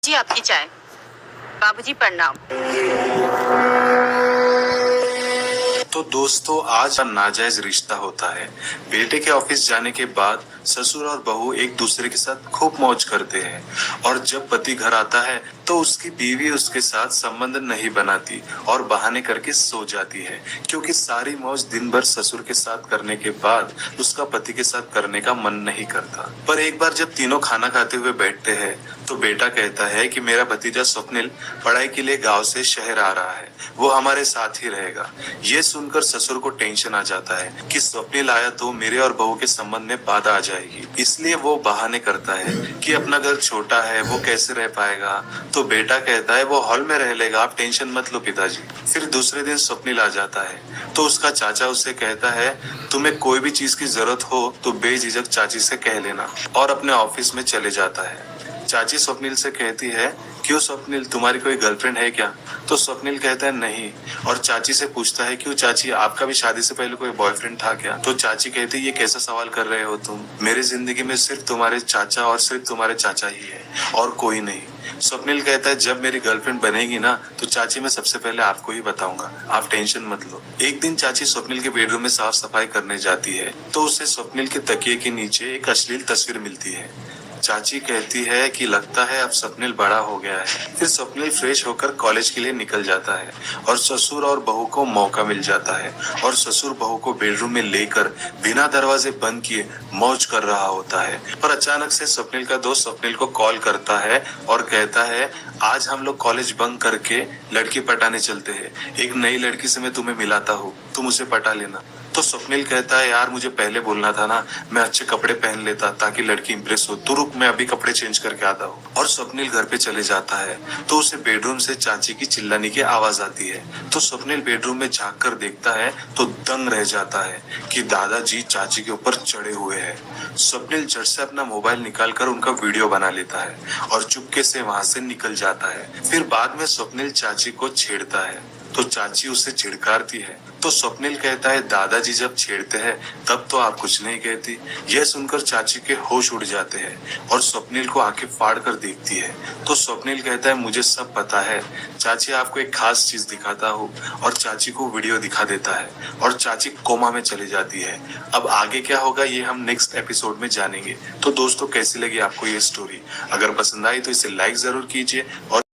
जी आपकी चाय। बाबूजी प्रणाम। तो दोस्तों आज नाजायज रिश्ता होता है। बेटे के ऑफिस जाने के बाद ससुर और बहू एक दूसरे के साथ खूब मौज करते हैं और जब पति घर आता है तो उसकी बीवी उसके साथ संबंध नहीं बनाती और बहाने करके सो जाती है, क्योंकि सारी मौज दिन भर ससुर के साथ करने के बाद उसका पति के साथ करने का मन नहीं करता। पर एक बार जब तीनों खाना खाते हुए बैठते हैं तो बेटा कहता है कि मेरा भतीजा स्वप्निल पढ़ाई के लिए गांव से शहर आ रहा है, वो हमारे साथ ही रहेगा। ये सुनकर ससुर को टेंशन आ जाता है कि स्वप्निल आया तो मेरे और बहू के संबंध में बाधा आ जाएगी, इसलिए वो बहाने करता है कि अपना घर छोटा है, वो कैसे रह पाएगा। तो बेटा कहता है वो हॉल में रह लेगा, आप टेंशन मत लो पिताजी। फिर दूसरे दिन स्वप्निल आ जाता है तो उसका चाचा उससे कहता है तुम्हें कोई भी चीज की जरूरत हो तो बेझिझक चाची से कह लेना, और अपने ऑफिस में चले जाता है। चाची स्वप्निल से कहती है क्यों स्वप्निल, तुम्हारी कोई गर्लफ्रेंड है क्या? तो स्वप्निल कहता है नहीं, और चाची से पूछता है क्यों चाची, आपका भी शादी से पहले कोई बॉयफ्रेंड था क्या? तो चाची कहती है ये कैसा सवाल कर रहे हो तुम, मेरी जिंदगी में सिर्फ तुम्हारे चाचा और सिर्फ तुम्हारे चाचा ही है और कोई नहीं। स्वप्निल कहता है जब मेरी गर्लफ्रेंड बनेगी ना तो चाची मैं सबसे पहले आपको ही बताऊंगा, आप टेंशन मत लो। एक दिन चाची स्वप्निल के बेडरूम में साफ सफाई करने जाती है तो उसे स्वप्निल के तकिए के नीचे एक अश्लील तस्वीर मिलती है। चाची कहती है कि लगता है अब स्वप्निल बड़ा हो गया है। फिर स्वप्निल फ्रेश होकर कॉलेज के लिए निकल जाता है और ससुर और बहू को मौका मिल जाता है और ससुर बहू को बेडरूम में लेकर बिना दरवाजे बंद किए मौज कर रहा होता है। पर अचानक से स्वप्निल का दोस्त स्वप्निल को कॉल करता है और कहता है आज हम लोग कॉलेज बंक करके लड़की पटाने चलते हैं, एक नई लड़की से मैं तुम्हें मिलाता हूँ, तुम उसे पटा लेना। तो स्वप्निल कहता है यार मुझे पहले बोलना था ना, मैं अच्छे कपड़े पहन लेता ताकि लड़की इंप्रेस हो, तो रुक मैं अभी कपड़े चेंज करके आता हूँ। और स्वप्निल घर पे चले जाता है तो उसे बेडरूम से चाची की चिल्लाने की आवाज आती है। तो स्वप्निल बेडरूम में झांक कर देखता है तो दंग रह जाता है कि दादाजी चाची के ऊपर चढ़े हुए हैं। स्वप्निल झट से अपना मोबाइल निकाल कर उनका वीडियो बना लेता है और चुपके से वहां से निकल जाता है। फिर बाद में स्वप्निल चाची को छेड़ता है तो चाची उसे झिड़कारती है। तो स्वप्निल कहता है दादाजी जब छेड़ते हैं तब तो आप कुछ नहीं कहती। यह सुनकर चाची के होश उड़ जाते हैं और स्वप्निल को आंखें फाड़ कर देखती है। तो स्वप्निल कहता है मुझे सब पता है चाची, आपको एक खास चीज दिखाता हूँ, और चाची को वीडियो दिखा देता है और चाची कोमा में चली जाती है। अब आगे क्या होगा ये हम नेक्स्ट एपिसोड में जानेंगे। तो दोस्तों कैसी लगी आपको ये स्टोरी? अगर पसंद आई तो इसे लाइक जरूर कीजिए और